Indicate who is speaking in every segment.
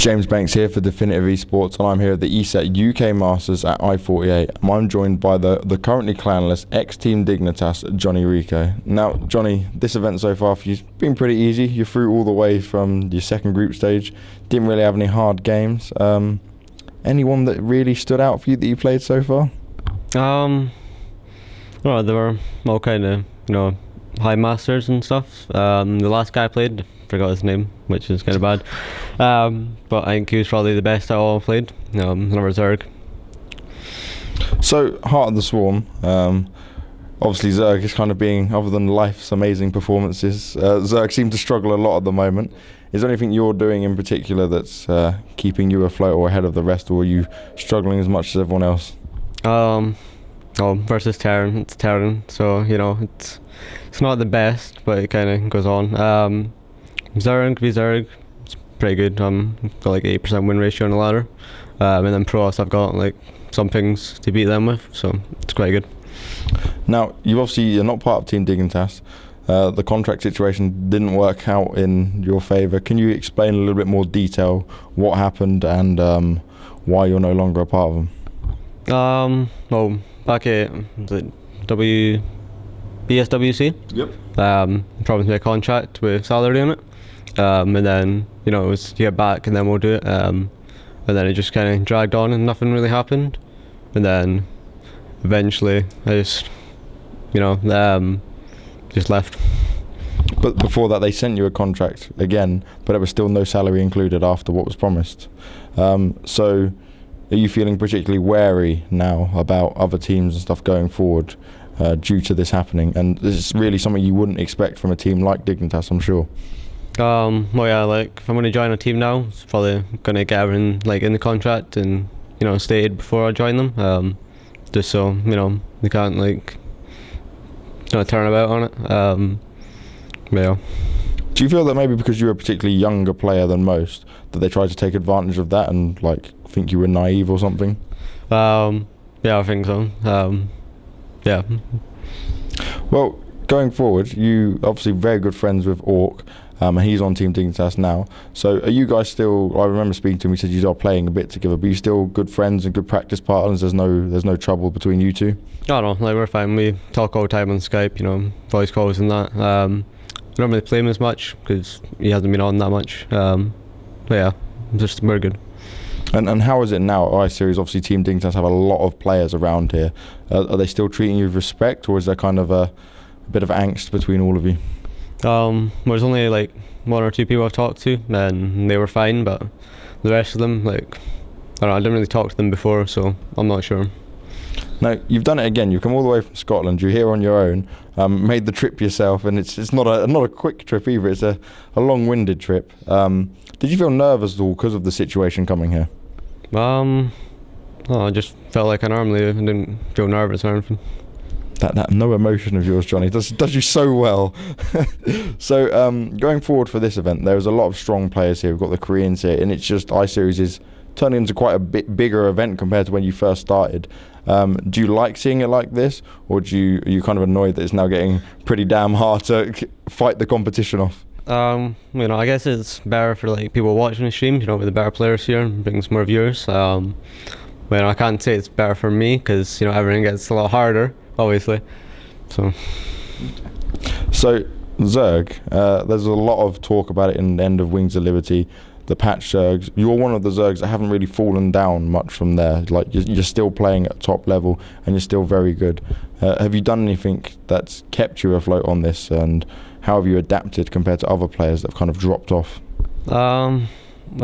Speaker 1: James Banks here for Definitive Esports, and I'm here at the ESET UK Masters at I-48. I'm joined by the currently clanless ex-Team Dignitas, JonnyREcco. Now, Johnny, this event so far for you's been pretty easy. You're through all the way from your second group stage. Didn't really have any hard games. Anyone that really stood out for you that you played so far?
Speaker 2: Well, they were all kind of, high masters and stuff. The last guy I played, forgot his name, which is kind of bad. But I think he was probably the best I all played. Another Zerg.
Speaker 1: So, Heart of the Swarm. Obviously, Zerg is kind of being, other than life's amazing performances, Zerg seem to struggle a lot at the moment. Is there anything you're doing in particular that's keeping you afloat or ahead of the rest, or are you struggling as much as everyone else?
Speaker 2: Versus Terran, it's Terran, so it's not the best, but it kind of goes on. Zerg v Zerg, it's pretty good. Got like 8% win ratio on the ladder, and then Pros I've got like some things to beat them with, so it's quite good.
Speaker 1: Now, you're not part of Team Dignitas. The contract situation didn't work out in your favour. Can you explain a little bit more detail what happened and why you're no longer a part of them?
Speaker 2: Well, back at the BSWC, promised me a contract with salary on it, and then it was to get back and then we'll do it, and then it just kind of dragged on and nothing really happened, and then eventually I just left.
Speaker 1: But before that, they sent you a contract again, but there was still no salary included after what was promised. So are you feeling particularly wary now about other teams and stuff going forward due to this happening? And this is really something you wouldn't expect from a team like Dignitas, I'm sure.
Speaker 2: Well, yeah, like if I'm going to join a team now, it's probably going to get everything like in the contract and stated before I join them, just so they can't like turn about on it. Yeah.
Speaker 1: Do you feel that maybe because you're a particularly younger player than most, that they tried to take advantage of that and like think you were naive or something?
Speaker 2: Yeah, I think so. Yeah.
Speaker 1: Well, going forward, you obviously very good friends with Orc, and he's on Team Dignitas now. So are you guys still? I remember speaking to him. He said you are playing a bit together, but you still good friends and good practice partners. There's no trouble between you two.
Speaker 2: No, like we're fine. We talk all the time on Skype. Voice calls and that. I don't really play him as much because he hasn't been on that much. But yeah, just we're good.
Speaker 1: And how is it now at I-Series? Obviously, Team Dignitas have a lot of players around here. Are they still treating you with respect, or is there kind of a bit of angst between all of you?
Speaker 2: There's only like one or two people I've talked to, and they were fine. But the rest of them, like, I didn't really talk to them before, so I'm not sure.
Speaker 1: Now, you've done it again. You've come all the way from Scotland. You're here on your own. Made the trip yourself, and it's not a quick trip either. It's a long-winded trip. Did you feel nervous at all because of the situation coming here?
Speaker 2: I just felt like I normally didn't feel nervous or anything.
Speaker 1: That no emotion of yours, Johnny, does you so well. So going forward for this event, there's a lot of strong players here. We've got the Koreans here, and it's just I-Series is turning into quite a bit bigger event compared to when you first started. Do you like seeing it like this, or are you kind of annoyed that it's now getting pretty damn hard to fight the competition off?
Speaker 2: I guess it's better for like people watching the stream, with the better players here and brings more viewers. I can't say it's better for me because everything gets a lot harder, obviously. So
Speaker 1: Zerg, there's a lot of talk about it in the end of Wings of Liberty, the patch Zergs. You're one of the Zergs that haven't really fallen down much from there. Like you're still playing at top level and you're still very good. Have you done anything that's kept you afloat on this, and how have you adapted compared to other players that have kind of dropped off?
Speaker 2: I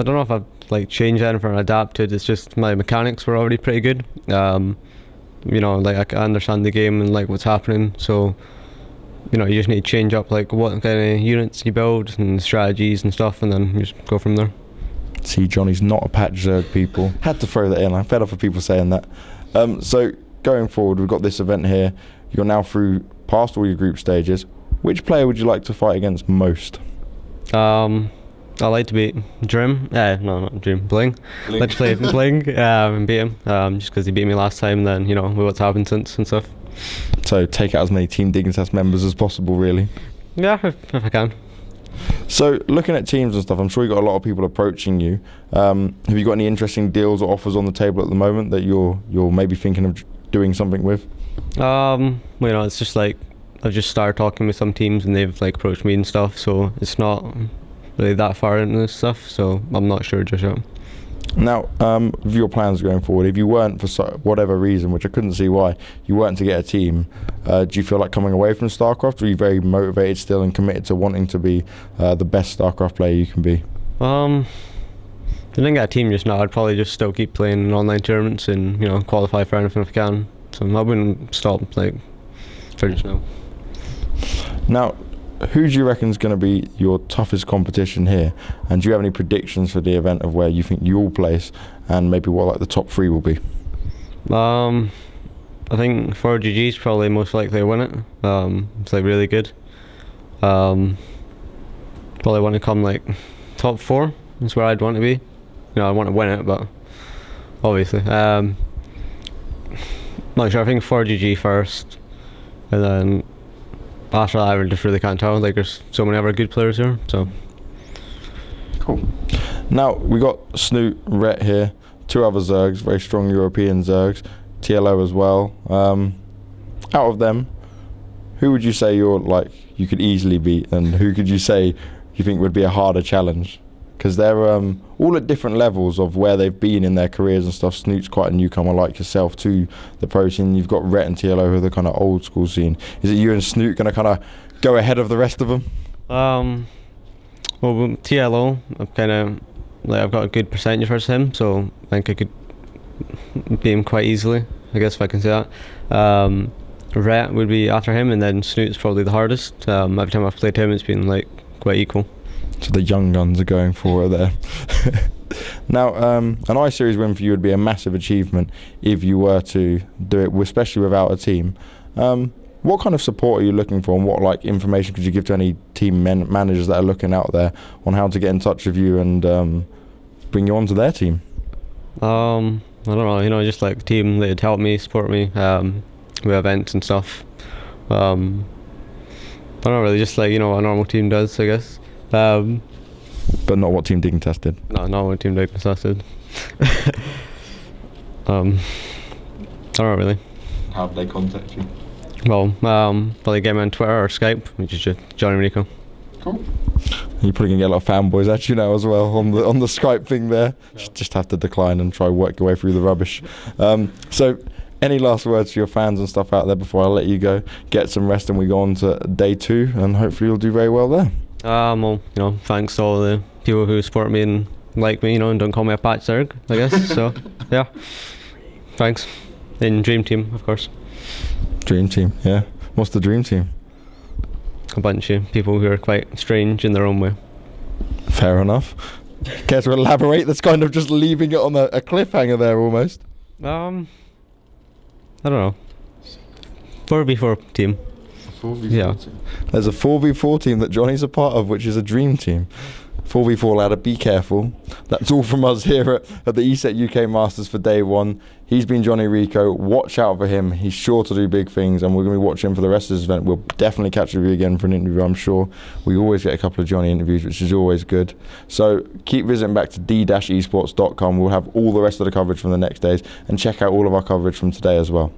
Speaker 2: don't know if I've like changed anything or adapted. It's just my mechanics were already pretty good. Like I understand the game and like what's happening, so you just need to change up like what kind of units you build and strategies and stuff, and then you just go from there.
Speaker 1: See, Johnny's not a patch Zerg, people. Had to throw that in. I'm fed up of people saying that. So going forward, we've got this event here. You're now through past all your group stages. Which player would you like to fight against most?
Speaker 2: I like to beat Dream. No, not Dream. Bling. Let's play Bling and beat him. Just because he beat me last time, and then with what's happened since and stuff.
Speaker 1: So take out as many Team Dignitas members as possible, really.
Speaker 2: Yeah, if I can.
Speaker 1: So looking at teams and stuff, I'm sure you've got a lot of people approaching you. Have you got any interesting deals or offers on the table at the moment that you're maybe thinking of doing something with?
Speaker 2: It's just like I've just started talking with some teams and they've like approached me and stuff, so it's not really that far into this stuff, so I'm not sure just yet.
Speaker 1: Now, with your plans going forward, if you weren't, for whatever reason, which I couldn't see why, you weren't to get a team, do you feel like coming away from StarCraft, or are you very motivated still and committed to wanting to be the best StarCraft player you can be?
Speaker 2: If I didn't get a team just now, I'd probably just still keep playing in online tournaments and, qualify for anything if I can. So I wouldn't stop, for just now.
Speaker 1: Now, who do you reckon is going to be your toughest competition here? And do you have any predictions for the event of where you think you'll place and maybe what the top 3 will be?
Speaker 2: I think 4GG is probably most likely to win it. It's really good. Probably want to come top 4 is where I'd want to be. I want to win it, but obviously. Not sure, I think 4GG first, and then after that I just really can't tell. There's so many other good players here, so.
Speaker 1: Cool. Now we got Snoot, Rhett here, 2 other Zergs, very strong European Zergs, TLO as well. Out of them, who would you say you could easily beat, and who could you say you think would be a harder challenge? Because they're all at different levels of where they've been in their careers and stuff. Snoot's quite a newcomer like yourself to the pro scene. You've got Rhett and TLO who are the kind of old school scene. Is it you and Snoot going to kind of go ahead of the rest of them?
Speaker 2: Well, with TLO, I've got a good percentage versus him, so I think I could beat him quite easily, I guess, if I can say that. Rhett would be after him, and then Snoot's probably the hardest. Every time I've played him, it's been quite equal.
Speaker 1: So the young guns are going for it there. Now, an I-Series win for you would be a massive achievement if you were to do it, especially without a team. What kind of support are you looking for, and what information could you give to any team managers that are looking out there on how to get in touch with you and bring you onto their team?
Speaker 2: I don't know, just a team that'd help me, support me with events and stuff. I don't know, really, just a normal team does, I guess.
Speaker 1: But not what Team Digging Tested?
Speaker 2: No, not what Team Digging Tested. I don't know, really.
Speaker 1: How did they contact you?
Speaker 2: Well, probably get me on Twitter or Skype, which is just JonnyREcco.
Speaker 1: Cool. You're probably gonna get a lot of fanboys at you now as well on the Skype thing there. Yeah. Just have to decline and try work your way through the rubbish. So, any last words to your fans and stuff out there before I let you go? Get some rest and we go on to day 2, and hopefully you'll do very well there.
Speaker 2: Well, thanks to all the people who support me and like me, and don't call me a patch Zerg, I guess. So, yeah. Thanks. And Dream Team, of course.
Speaker 1: Dream Team, yeah. What's the Dream Team?
Speaker 2: A bunch of people who are quite strange in their own way.
Speaker 1: Fair enough. Care to elaborate? That's kind of just leaving it on a cliffhanger there almost.
Speaker 2: I don't know. 4v4 team.
Speaker 1: 4v4
Speaker 2: yeah.
Speaker 1: team. There's a 4v4 team that Johnny's a part of, which is a dream team. 4v4 ladder, be careful. That's all from us here at the ESET UK Masters for day 1. He's been JonnyREcco. Watch out for him. He's sure to do big things, and we're going to be watching him for the rest of this event. We'll definitely catch you again for an interview, I'm sure. We always get a couple of Johnny interviews, which is always good. So keep visiting back to d-esports.com. We'll have all the rest of the coverage from the next days, and check out all of our coverage from today as well.